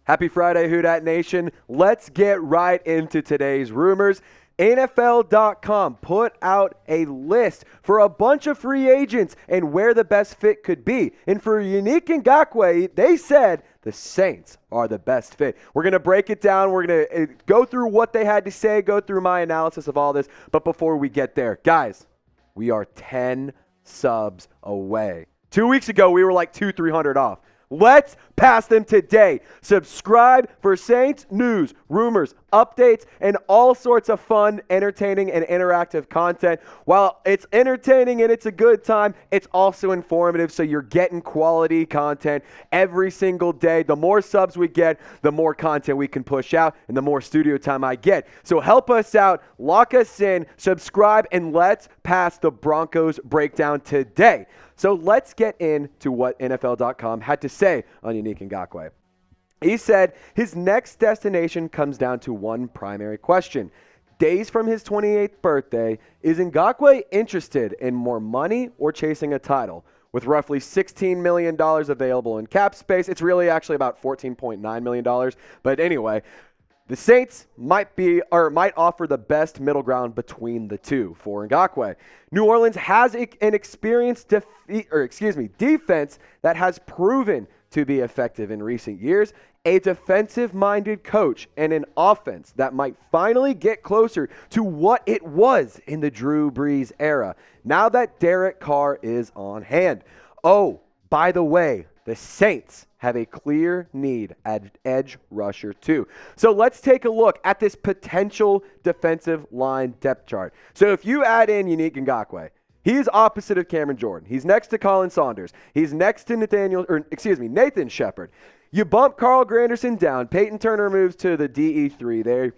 Happy Friday, Who Dat Nation. Let's get right into today's rumors. NFL.com put out a list for a bunch of free agents and where the best fit could be. And for Yannick Ngakoue, they said the Saints are the best fit. We're going to break it down. We're going to go through what they had to say, go through my analysis of all this. But before we get there, guys, we are 10 subs away. 2 weeks ago, we were like 300 off. Let's pass them today. Subscribe for Saints news, rumors, updates, and all sorts of fun, entertaining, and interactive content. While it's entertaining and it's a good time, it's also informative, so you're getting quality content every single day. The more subs we get, the more content we can push out, and the more studio time I get. So help us out, lock us in, subscribe, and let's pass the Broncos breakdown today. So let's get into what NFL.com had to say on Yannick Ngakoue. He said his next destination comes down to one primary question. Days from his 28th birthday, is Ngakoue interested in more money or chasing a title? With roughly $16 million available in cap space, it's really actually about $14.9 million. But anyway, the Saints might offer the best middle ground between the two for Ngakoue. New Orleans has an experienced defense that has proven to be effective in recent years, a defensive-minded coach, and an offense that might finally get closer to what it was in the Drew Brees era, now that Derek Carr is on hand. Oh, by the way, the Saints have a clear need at edge rusher too. So let's take a look at this potential defensive line depth chart. So if you add in Yannick Ngakoue, he's opposite of Cameron Jordan. He's next to Colin Saunders. He's next to Nathan Shepard. You bump Carl Granderson down. Peyton Turner moves to the DE3 there.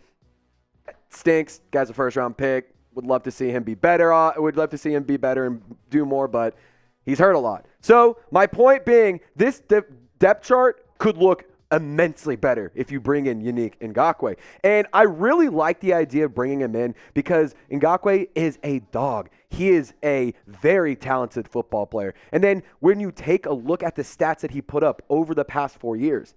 Stinks. Guy's a first-round pick. Would love to see him be better. Would love to see him be better and do more, but he's hurt a lot. So my point being, this depth chart could look immensely better if you bring in Yannick Ngakoue. And I really like the idea of bringing him in because Ngakoue is a dog. He is a very talented football player. And then when you take a look at the stats that he put up over the past 4 years,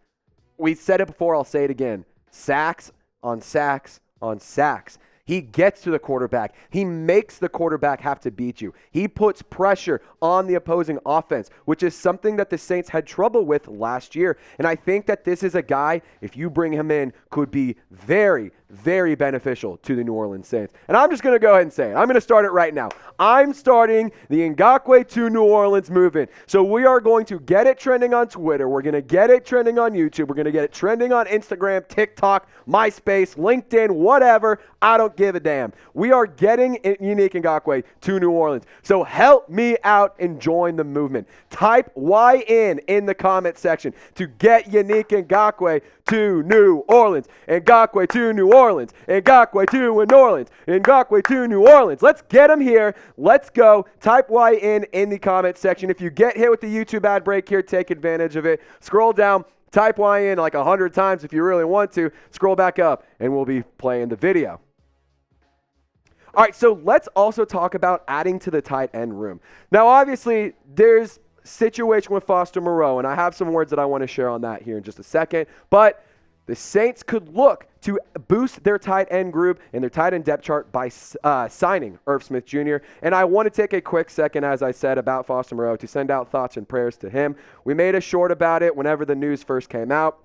we said it before, I'll say it again, sacks on sacks on sacks. He gets to the quarterback. He makes the quarterback have to beat you. He puts pressure on the opposing offense, which is something that the Saints had trouble with last year. And I think that this is a guy, if you bring him in, could be very, very beneficial to the New Orleans Saints. And I'm just going to go ahead and say it. I'm going to start it right now. I'm starting the Ngakoue to New Orleans movement. So we are going to get it trending on Twitter. We're going to get it trending on YouTube. We're going to get it trending on Instagram, TikTok, MySpace, LinkedIn, whatever. I don't give a damn. We are getting Yannick Ngakoue to New Orleans. So help me out and join the movement. Type YN in the comment section to get Yannick Ngakoue to New Orleans. Ngakoue to New Orleans. Ngakoue to New Orleans. Ngakoue to New Orleans. Let's get him here. Let's go. Type YN in the comment section. If you get hit with the YouTube ad break here, take advantage of it. Scroll down. Type YN like 100 times if you really want to. Scroll back up, and we'll be playing the video. All right, so let's also talk about adding to the tight end room. Now, obviously, there's a situation with Foster Moreau, and I have some words that I want to share on that here in just a second. But the Saints could look to boost their tight end group and their tight end depth chart by signing Irv Smith Jr. And I want to take a quick second, as I said, about Foster Moreau to send out thoughts and prayers to him. We made a short about it whenever the news first came out.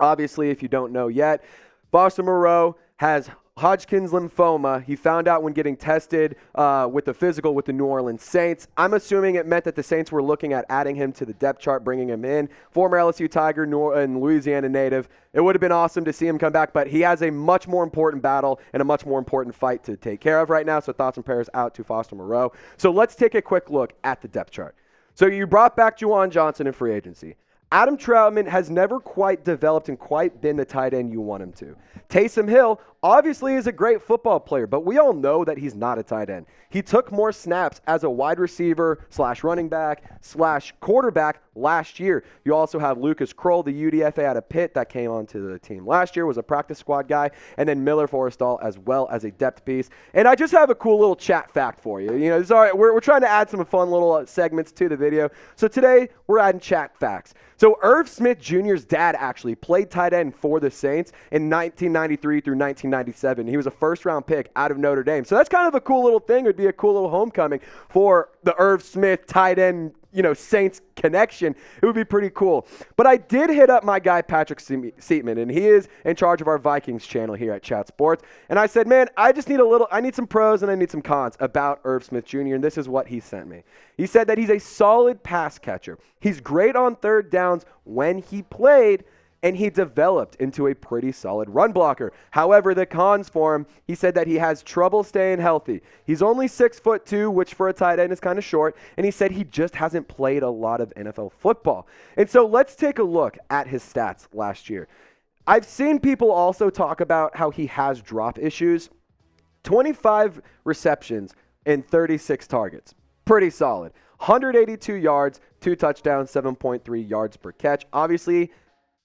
Obviously, if you don't know yet, Foster Moreau has Hodgkin's lymphoma. He found out when getting tested with the physical with the New Orleans Saints. I'm assuming it meant that the Saints were looking at adding him to the depth chart, bringing him in. Former LSU Tiger and Louisiana native. It would have been awesome to see him come back, but he has a much more important battle and a much more important fight to take care of right now. So thoughts and prayers out to Foster Moreau. So let's take a quick look at the depth chart. So you brought back Juwan Johnson in free agency. Adam Troutman has never quite developed and quite been the tight end you want him to. Taysom Hill obviously is a great football player, but we all know that he's not a tight end. He took more snaps as a wide receiver / running back / quarterback last year. You also have Lucas Kroll, the UDFA out of Pitt that came onto the team last year, was a practice squad guy, and then Miller Forrestal as well as a depth piece. And I just have a cool little chat fact for you. You know, it's all right. We're trying to add some fun little segments to the video. So today we're adding chat facts. So Irv Smith Jr.'s dad actually played tight end for the Saints in 1993 through 1997. He was a first-round pick out of Notre Dame. So that's kind of a cool little thing. It would be a cool little homecoming for the Irv Smith tight end, Saints connection. It would be pretty cool. But I did hit up my guy, Patrick Seatman, and he is in charge of our Vikings channel here at Chat Sports. And I said, man, I need some pros and I need some cons about Irv Smith Jr., and this is what he sent me. He said that he's a solid pass catcher. He's great on third downs when he played, and he developed into a pretty solid run blocker. However, the cons for him, he said that he has trouble staying healthy. He's only 6'2", which for a tight end is kind of short, and he said he just hasn't played a lot of NFL football. And so let's take a look at his stats last year. I've seen people also talk about how he has drop issues. 25 receptions and 36 targets. Pretty solid. 182 yards, 2 touchdowns, 7.3 yards per catch. Obviously,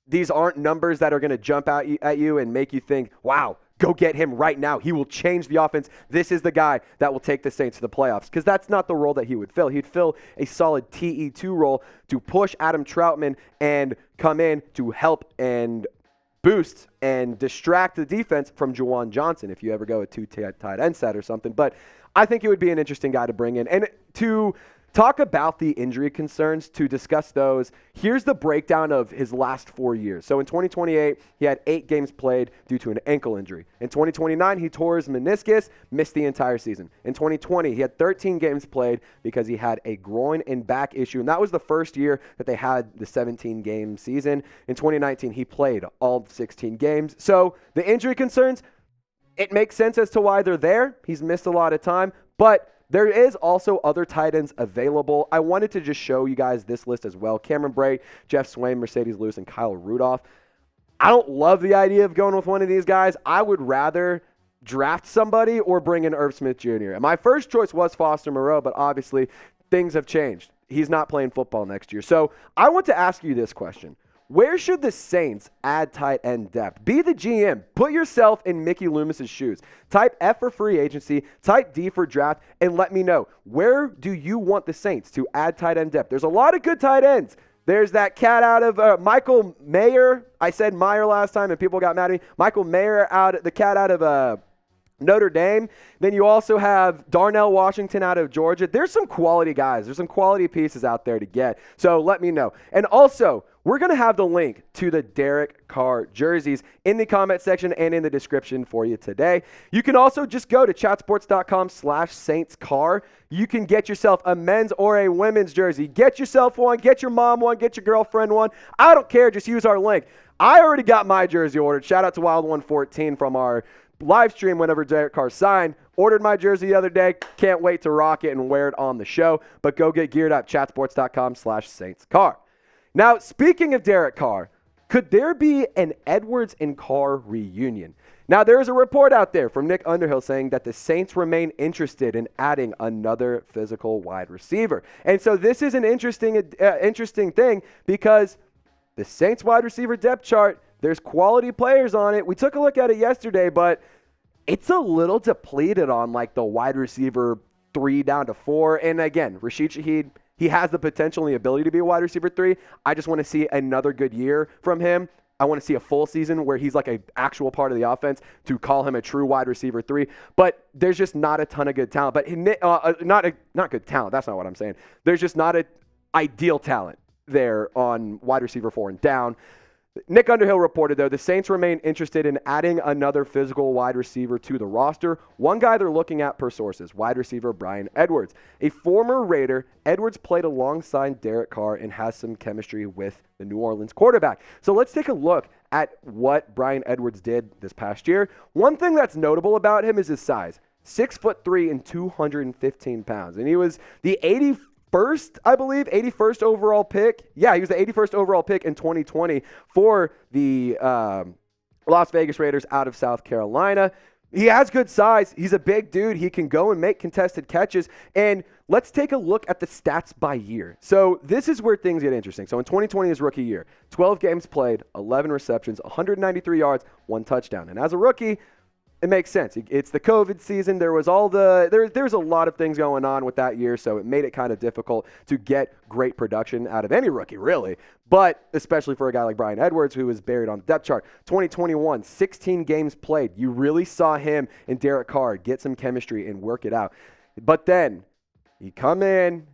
these aren't numbers that are going to jump out at you and make you think, wow, go get him right now. He will change the offense. This is the guy that will take the Saints to the playoffs, because that's not the role that he would fill. He'd fill a solid TE2 role to push Adam Troutman and come in to help and boost and distract the defense from Juwan Johnson if you ever go a 2 tight end set or something. But I think it would be an interesting guy to bring in. And to talk about the injury concerns, to discuss those, here's the breakdown of his last 4 years. So in 2028, he had 8 games played due to an ankle injury. In 2029, he tore his meniscus, missed the entire season. In 2020, he had 13 games played because he had a groin and back issue, and that was the first year that they had the 17-game season. In 2019, he played all 16 games. So the injury concerns, it makes sense as to why they're there. He's missed a lot of time, but there is also other tight ends available. I wanted to just show you guys this list as well. Cameron Brate, Jeff Swain, Mercedes Lewis, and Kyle Rudolph. I don't love the idea of going with one of these guys. I would rather draft somebody or bring in Irv Smith Jr. And my first choice was Foster Moreau, but obviously things have changed. He's not playing football next year. So I want to ask you this question. Where should the Saints add tight end depth? Be the GM. Put yourself in Mickey Loomis's shoes. Type F for free agency, type D for draft, and let me know. Where do you want the Saints to add tight end depth? There's a lot of good tight ends. There's that cat out of Michael Mayer. I said Meyer last time, and people got mad at me. Michael Mayer, the cat out of Notre Dame. Then you also have Darnell Washington out of Georgia. There's some quality guys. There's some quality pieces out there to get. So let me know. And also, we're going to have the link to the Derek Carr jerseys in the comment section and in the description for you today. You can also just go to chatsports.com/SaintsCarr. You can get yourself a men's or a women's jersey. Get yourself one. Get your mom one. Get your girlfriend one. I don't care. Just use our link. I already got my jersey ordered. Shout out to Wild114 from our live stream whenever Derek Carr signed. Ordered my jersey the other day. Can't wait to rock it and wear it on the show. But go get geared up. Chatsports.com/SaintsCarr. Now, speaking of Derek Carr, could there be an Edwards and Carr reunion? Now, there is a report out there from Nick Underhill saying that the Saints remain interested in adding another physical wide receiver. And so this is an interesting thing, because the Saints wide receiver depth chart, there's quality players on it. We took a look at it yesterday, but it's a little depleted on like the wide receiver 3 down to 4. And again, Rashid Shaheed, he has the potential and the ability to be a wide receiver 3. I just want to see another good year from him. I want to see a full season where he's like an actual part of the offense to call him a true wide receiver 3. But there's just not a ton of good talent. But not good talent. That's not what I'm saying. There's just not an ideal talent there on wide receiver 4 and down. Nick Underhill reported, though, the Saints remain interested in adding another physical wide receiver to the roster. One guy they're looking at per sources, wide receiver Bryan Edwards. A former Raider, Edwards played alongside Derek Carr and has some chemistry with the New Orleans quarterback. So let's take a look at what Bryan Edwards did this past year. One thing that's notable about him is his size. 6'3" and 215 pounds. And he was the 81st overall pick. Yeah, he was the 81st overall pick in 2020 for the Las Vegas Raiders out of South Carolina. He has good size. He's a big dude. He can go and make contested catches. And let's take a look at the stats by year. So this is where things get interesting. So in 2020, his rookie year, 12 games played, 11 receptions, 193 yards, 1 touchdown. And as a rookie, it makes sense. It's the COVID season. There was there's a lot of things going on with that year, so it made it kind of difficult to get great production out of any rookie, really. But especially for a guy like Bryan Edwards, who was buried on the depth chart. 2021, 16 games played. You really saw him and Derek Carr get some chemistry and work it out. But then he come in,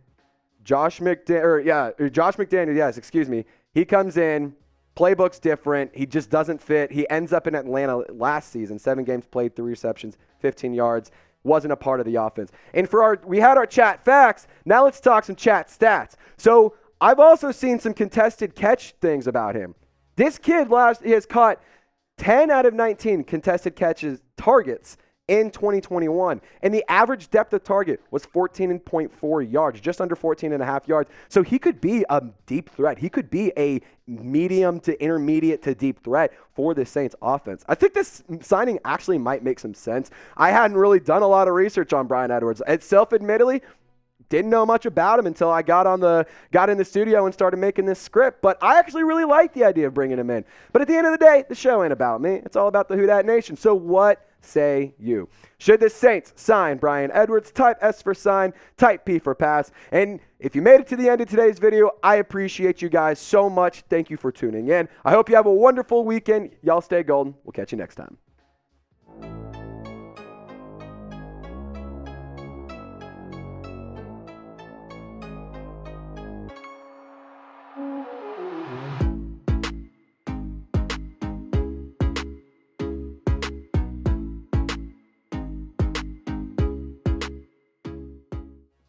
Josh McDaniels, yes, excuse me. He comes in. Playbook's different. He just doesn't fit. He ends up in Atlanta last season, 7 games played, 3 receptions, 15 yards. Wasn't a part of the offense. And we had our chat facts. Now let's talk some chat stats. So I've also seen some contested catch things about him. This kid he has caught 10 out of 19 contested catches targets in 2021. And the average depth of target was 14.4 yards, just under 14.5 yards. So he could be a deep threat. He could be a medium to intermediate to deep threat for the Saints offense. I think this signing actually might make some sense. I hadn't really done a lot of research on Bryan Edwards. Self-admittedly, didn't know much about him until I got in the studio and started making this script. But I actually really like the idea of bringing him in. But at the end of the day, the show ain't about me. It's all about the Who Dat Nation. So what say you? Should the Saints sign Bryan Edwards? Type S for sign, type P for pass. And if you made it to the end of today's video, I appreciate you guys so much. Thank you for tuning in. I hope you have a wonderful weekend. Y'all stay golden. We'll catch you next time.